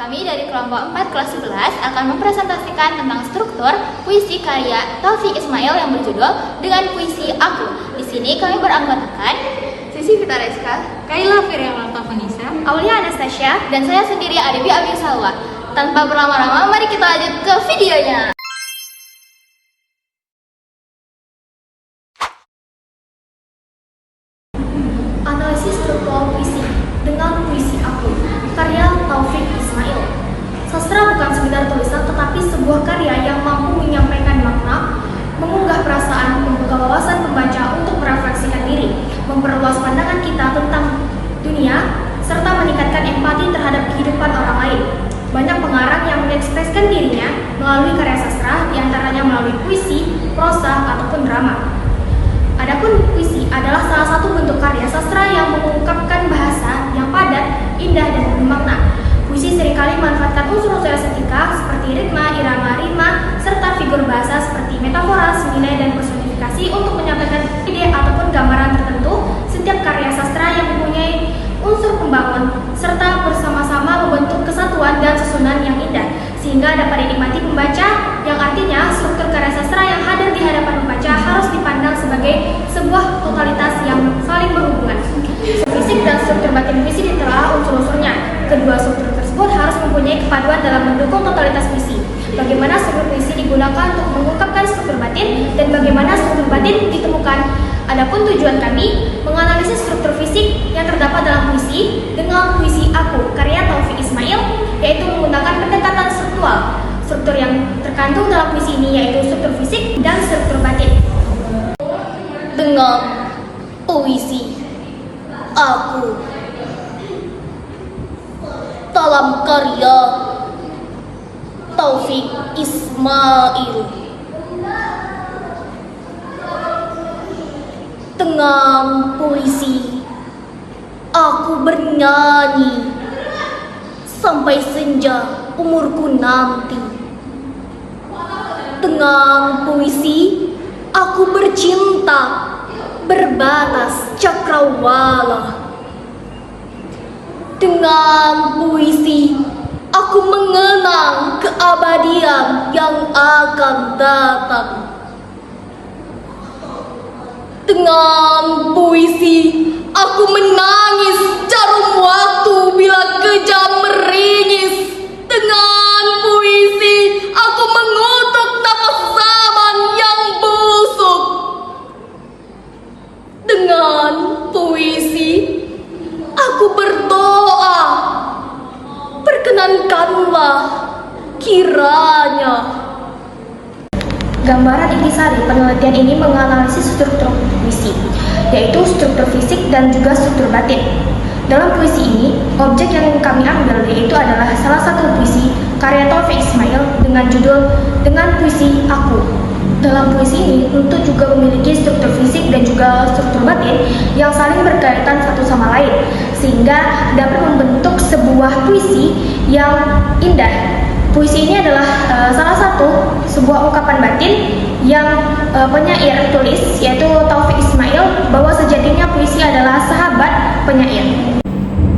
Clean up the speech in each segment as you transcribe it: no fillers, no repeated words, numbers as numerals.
Kami dari kelompok 4 kelas 11 akan mempresentasikan tentang struktur puisi karya Taufik Ismail yang berjudul Dengan Puisi Aku. Di sini kami beranggotakan Sisi Fitariska, Kaila Firiamata Vanessa, Aulia Anastasia, dan saya sendiri Adebi Abi Salwa. Tanpa berlama-lama, mari kita lanjut ke videonya. Analisis struktur puisi dengan puisi aku, karya Taufik Ismail. Sastra bukan sekedar tulisan, tetapi sebuah karya yang mampu menyampaikan makna, mengunggah perasaan, membuka wawasan pembaca untuk merefleksikan diri, memperluas pandangan kita tentang dunia, serta meningkatkan empati terhadap kehidupan orang lain. Banyak pengarang yang mengekspresikan dirinya melalui karya sastra, diantaranya melalui puisi, prosa, ataupun drama. Adapun puisi adalah salah satu bentuk karya sastra yang mengungkapkan bahasa yang padat, indah, dan penuh makna. Puisi seringkali memanfaatkan unsur-unsur estetika seperti ritma, irama, rima, serta figur bahasa seperti metafora, senilai, dan personifikasi untuk menyampaikan ide ataupun gambaran tertentu. Setiap karya sastra yang mempunyai unsur pembangun serta bersama-sama membentuk kesatuan dan susunan yang indah sehingga dapat dinikmati pembaca, yang artinya struktur karya sastra yang hadir di hadapan pembaca harus dipandang sebagai sebuah totalitas yang saling berhubungan. Fisik dan struktur batin puisi ditelaah unsur-unsurnya. Kedua struktur tersebut harus mempunyai kepaduan dalam mendukung totalitas puisi. Bagaimana struktur puisi digunakan untuk mengungkapkan struktur batin dan bagaimana struktur batin ditemukan. Adapun tujuan kami menganalisis struktur fisik yang terdapat dalam puisi dengan puisi aku karya Taufik Ismail, yaitu menggunakan pendekatan struktural. Struktur yang terkandung dalam puisi ini yaitu struktur fisik dan struktur batin. Dengan puisi aku dalam karya Taufik Ismail. Dengan puisi aku bernyanyi sampai senja umurku nanti. Dengan puisi aku bercinta berbatas cakrawala. Dengan puisi aku mengenang keabadian yang akan datang. Dengan puisi aku menangis jarum waktu bila kejam meringis. Dengan puisi aku mengutuk napas zaman yang busuk. Dengan puisi aku berdoa, perkenankanlah kiranya. Gambaran intisari penelitian ini menganalisis struktur puisi, yaitu struktur fisik dan juga struktur batin. Dalam puisi ini, objek yang kami ambil yaitu adalah salah satu puisi karya Taufik Ismail dengan judul Dengan Puisi Aku. Dalam puisi ini tentu juga memiliki struktur fisik dan juga struktur batin yang saling berkaitan satu sama lain, sehingga dapat membentuk sebuah puisi yang indah. Puisi ini adalah salah satu sebuah ungkapan batin yang penyair tulis, yaitu Taufik Ismail, bahwa sejatinya puisi adalah sahabat penyair.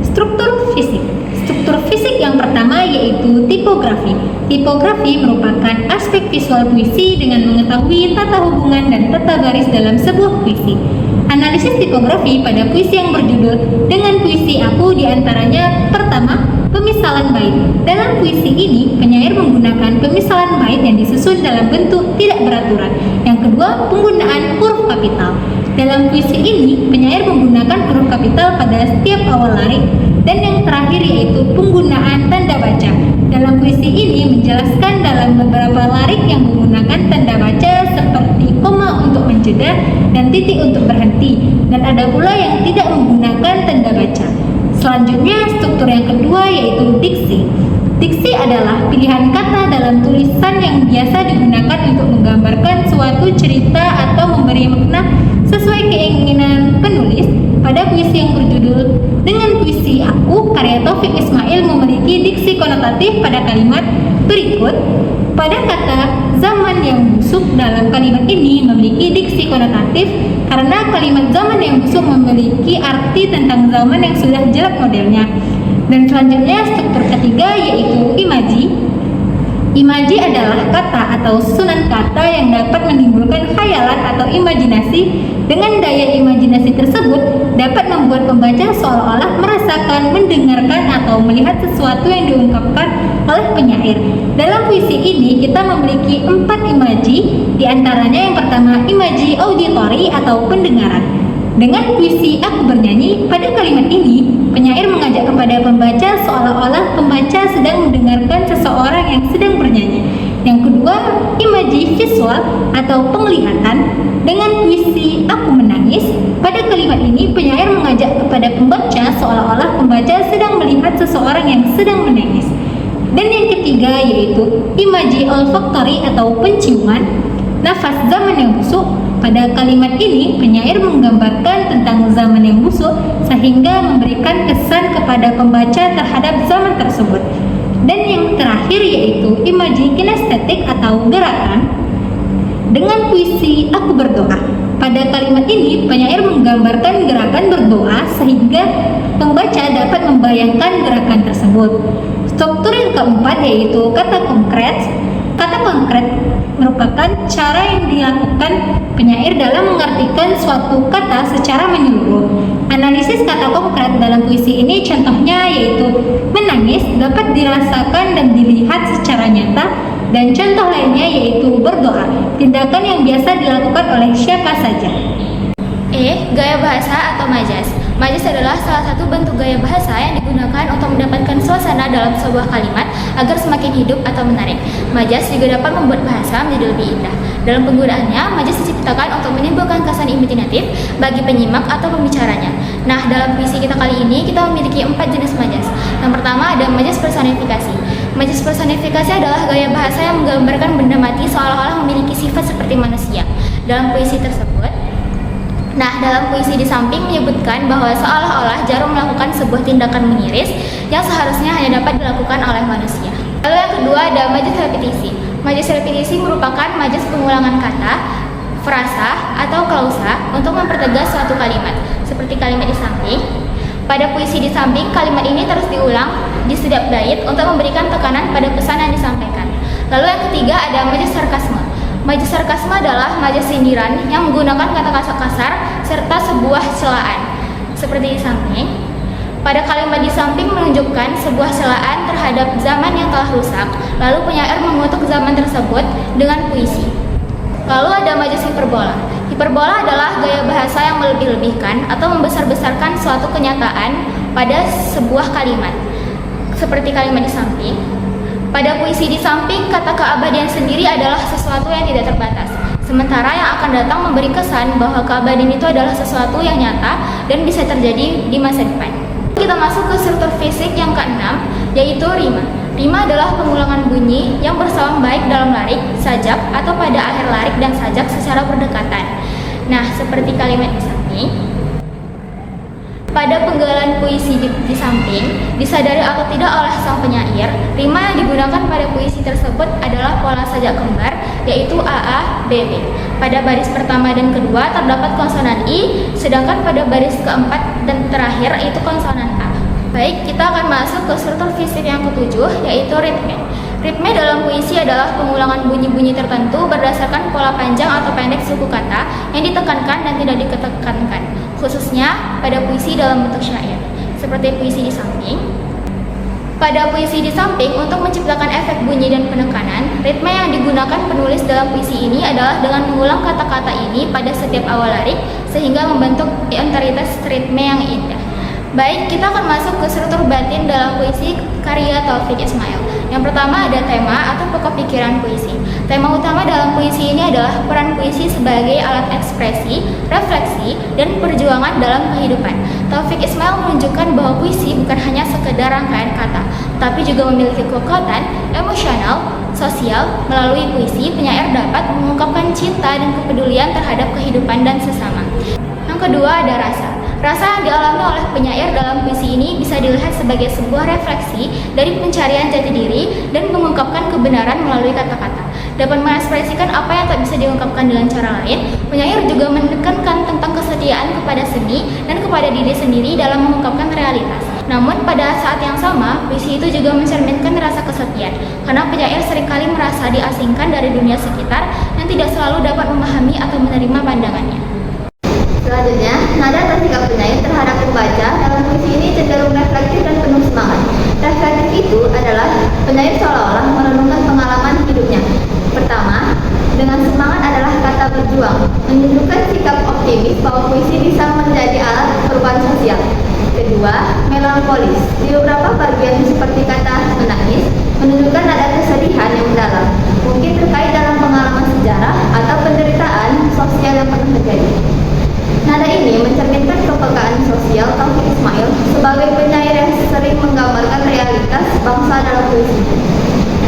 struktur fisik. Struktur fisik yang pertama yaitu tipografi. Tipografi merupakan aspek visual puisi dengan mengetahui tata hubungan dan tata baris dalam sebuah puisi. Analisis tipografi pada puisi yang berjudul Dengan Puisi Aku diantaranya pertama, pemisalan bait. Dalam puisi ini, penyair menggunakan pemisalan bait yang disusun dalam bentuk tidak beraturan. Yang kedua, penggunaan huruf kapital. Dalam puisi ini, penyair menggunakan huruf kapital pada setiap awal larik. Dan yang terakhir yaitu penggunaan tanda baca. Dalam puisi ini menjelaskan dalam beberapa larik yang menggunakan tanda baca seperti koma untuk menjeda dan titik untuk berhenti. Dan ada pula yang tidak menggunakan tanda baca. Selanjutnya, struktur yang kedua yaitu diksi. Diksi adalah pilihan kata dalam tulisan yang biasa digunakan untuk menggambarkan suatu cerita atau memberi makna sesuai keinginan penulis. Pada puisi yang berjudul Dengan Puisi Aku, karya Taufik Ismail memiliki diksi konotatif pada kalimat berikut. Pada kata zaman yang busuk dalam kalimat ini memiliki diksi konotatif karena kalimat zaman yang busuk memiliki arti tentang zaman yang sudah jelek modelnya. Dan selanjutnya struktur ketiga yaitu imaji. Imaji adalah kata atau susunan kata yang dapat menimbulkan khayalan atau imajinasi. Dengan daya imajinasi tersebut dapat membuat pembaca seolah-olah merasakan, mendengarkan, atau melihat sesuatu yang diungkapkan oleh penyair. Dalam puisi ini kita memiliki 4 imaji, diantaranya yang pertama imaji auditori atau pendengaran. Dengan puisi Aku Bernyanyi, pada kalimat ini penyair mengajak kepada pembaca seolah-olah pembaca sedang mendengarkan seseorang yang sedang bernyanyi. Yang kedua, imaji visual atau penglihatan. Dengan puisi Aku Menangis, pada kalimat ini penyair mengajak kepada pembaca seolah-olah pembaca sedang melihat seseorang yang sedang menangis. Dan yang ketiga yaitu imaji olfactory atau penciuman. Nafas zaman yang busuk. Pada kalimat ini penyair menggambarkan tentang zaman yang busuk sehingga memberikan kesan kepada pembaca terhadap zaman tersebut. Dan yang terakhir yaitu imaji kinestetik atau gerakan. Dengan puisi Aku Berdoa, pada kalimat ini penyair menggambarkan gerakan berdoa sehingga pembaca dapat membayangkan gerakan tersebut. Struktur yang keempat yaitu kata konkret. Kata konkret merupakan cara yang dilakukan penyair dalam mengartikan suatu kata secara menyeluruh. Analisis kata konkret dalam puisi ini contohnya yaitu menangis dapat dirasakan dan dilihat secara nyata, dan contoh lainnya yaitu berdoa, tindakan yang biasa dilakukan oleh siapa saja. Gaya bahasa atau majas. Majas adalah salah satu bentuk gaya bahasa yang digunakan untuk mendapatkan suasana dalam sebuah kalimat agar semakin hidup atau menarik. Majas juga dapat membuat bahasa menjadi lebih indah. Dalam penggunaannya, majas diciptakan untuk menimbulkan kesan imajinatif bagi penyimak atau pembicaranya. Nah, dalam puisi kita kali ini, kita memiliki 4 jenis majas. Yang pertama ada majas personifikasi. Majas personifikasi adalah gaya bahasa yang menggambarkan benda mati seolah-olah memiliki sifat seperti manusia. Dalam puisi di samping menyebutkan bahwa seolah-olah jarum melakukan sebuah tindakan mengiris yang seharusnya hanya dapat dilakukan oleh manusia. Lalu yang kedua ada majas repetisi. Majas repetisi merupakan majas pengulangan kata, frasa, atau klausa untuk mempertegas suatu kalimat. Seperti kalimat di samping. Pada puisi di samping, kalimat ini terus diulang di setiap bait untuk memberikan tekanan pada pesan yang disampaikan. Lalu yang ketiga ada majas sarkasme. Majas sarkasme adalah majas sindiran yang menggunakan kata-kata kasar serta sebuah celaan. Seperti di samping. Pada kalimat di samping menunjukkan sebuah celaan terhadap zaman yang telah rusak, lalu penyair mengutuk zaman tersebut dengan puisi. Lalu ada majas hiperbola. Hiperbola adalah gaya bahasa yang melebih-lebihkan atau membesar-besarkan suatu kenyataan pada sebuah kalimat. Seperti kalimat di samping. Pada puisi di samping, kata keabadian sendiri adalah sesuatu yang tidak terbatas. Sementara yang akan datang memberi kesan bahwa keabadian itu adalah sesuatu yang nyata dan bisa terjadi di masa depan. Kita masuk ke struktur fisik yang keenam, yaitu rima. Rima adalah pengulangan bunyi yang bersambung baik dalam larik, sajak, atau pada akhir larik dan sajak secara berdekatan. Nah, seperti kalimat di samping. Pada penggalan puisi di samping, disadari atau tidak oleh sang penyair, rima yang digunakan pada puisi tersebut adalah pola sajak kembar, yaitu AA, BB. Pada baris pertama dan kedua terdapat konsonan I, sedangkan pada baris keempat dan terakhir itu konsonan A. Baik, kita akan masuk ke struktur fisik yang ketujuh, yaitu ritme. Ritme dalam puisi adalah pengulangan bunyi-bunyi tertentu berdasarkan pola panjang atau pendek suku kata yang ditekankan dan tidak ditekankan, khususnya pada puisi dalam bentuk syair, seperti puisi di samping. Pada puisi di samping, untuk menciptakan efek bunyi dan penekanan, ritme yang digunakan penulis dalam puisi ini adalah dengan mengulang kata-kata ini pada setiap awal larik, sehingga membentuk entitas ritme yang indah. Baik, kita akan masuk ke struktur batin dalam puisi karya Taufik Ismail. Yang pertama ada tema atau pokok pikiran puisi. Tema utama dalam puisi ini adalah peran puisi sebagai alat ekspresi, refleksi, dan perjuangan dalam kehidupan. Taufik Ismail menunjukkan bahwa puisi bukan hanya sekedar rangkaian kata, tapi juga memiliki kekuatan emosional, sosial. Melalui puisi, penyair dapat mengungkapkan cinta dan kepedulian terhadap kehidupan dan sesama. Yang kedua ada rasa. Rasa yang dialami oleh penyair dalam puisi ini bisa dilihat sebagai sebuah refleksi dari pencarian jati diri dan mengungkapkan kebenaran melalui kata-kata. Dapat mengekspresikan apa yang tak bisa diungkapkan dengan cara lain, penyair juga menekankan tentang kesetiaan kepada seni dan kepada diri sendiri dalam mengungkapkan realitas. Namun pada saat yang sama, puisi itu juga mencerminkan rasa kesepian, karena penyair seringkali merasa diasingkan dari dunia sekitar yang tidak selalu dapat memahami atau menerima pandangannya. Selanjutnya, nada atau sikap penyair terhadap pembaca dalam puisi ini cenderung reflektif dan penuh semangat. Reflektif itu adalah penyair seolah-olah merenungkan pengalaman hidupnya. Pertama, dengan semangat adalah kata berjuang, menunjukkan sikap optimis bahwa puisi bisa menjadi alat perubahan sosial. Kedua, melankolis. Di beberapa bagian seperti kata menangis, menunjukkan nada kesedihan yang mendalam, mungkin terkait dalam pengalaman sejarah atau penderitaan sosial yang pernah terjadi. Nada ini mencerminkan kepekaan sosial Taufik Ismail sebagai penyair yang sering menggambarkan realitas bangsa dalam puisi.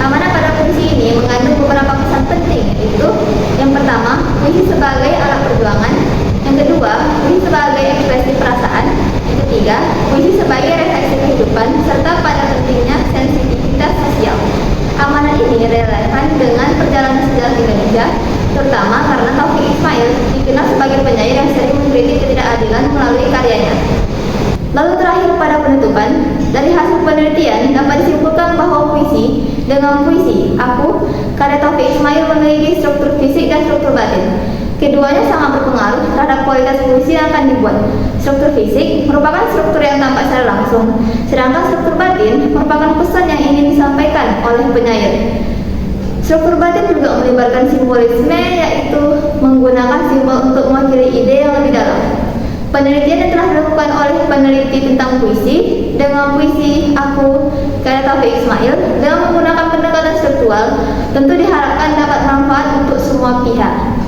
Amanah pada puisi ini mengandung beberapa pesan penting, yaitu yang pertama, puisi sebagai alat perjuangan, yang kedua, puisi sebagai ekspresi perasaan, yang ketiga, puisi sebagai refleksi kehidupan, serta pada pentingnya sensitivitas sosial. Amanah ini relevan dengan perjalanan sejarah Indonesia, terutama karena Taufik Ismail dikenal sebagai penyair yang sering mengkritik ketidakadilan melalui karyanya. Lalu terakhir pada penutupan, dari hasil penelitian dapat disimpulkan bahwa puisi dengan puisi aku, karya Taufik Ismail memiliki struktur fisik dan struktur batin. Keduanya sangat berpengaruh terhadap kualitas puisi yang akan dibuat. Struktur fisik merupakan struktur yang tampak secara langsung, sedangkan struktur batin merupakan pesan yang ingin disampaikan oleh penyair. Struktur batin juga melibatkan simbolisme, yaitu menggunakan simbol untuk mewakili ide yang lebih dalam. Penelitian yang telah dilakukan oleh peneliti tentang puisi dengan puisi aku, karya Taufik Ismail, dengan menggunakan pendekatan struktural, tentu diharapkan dapat bermanfaat untuk semua pihak.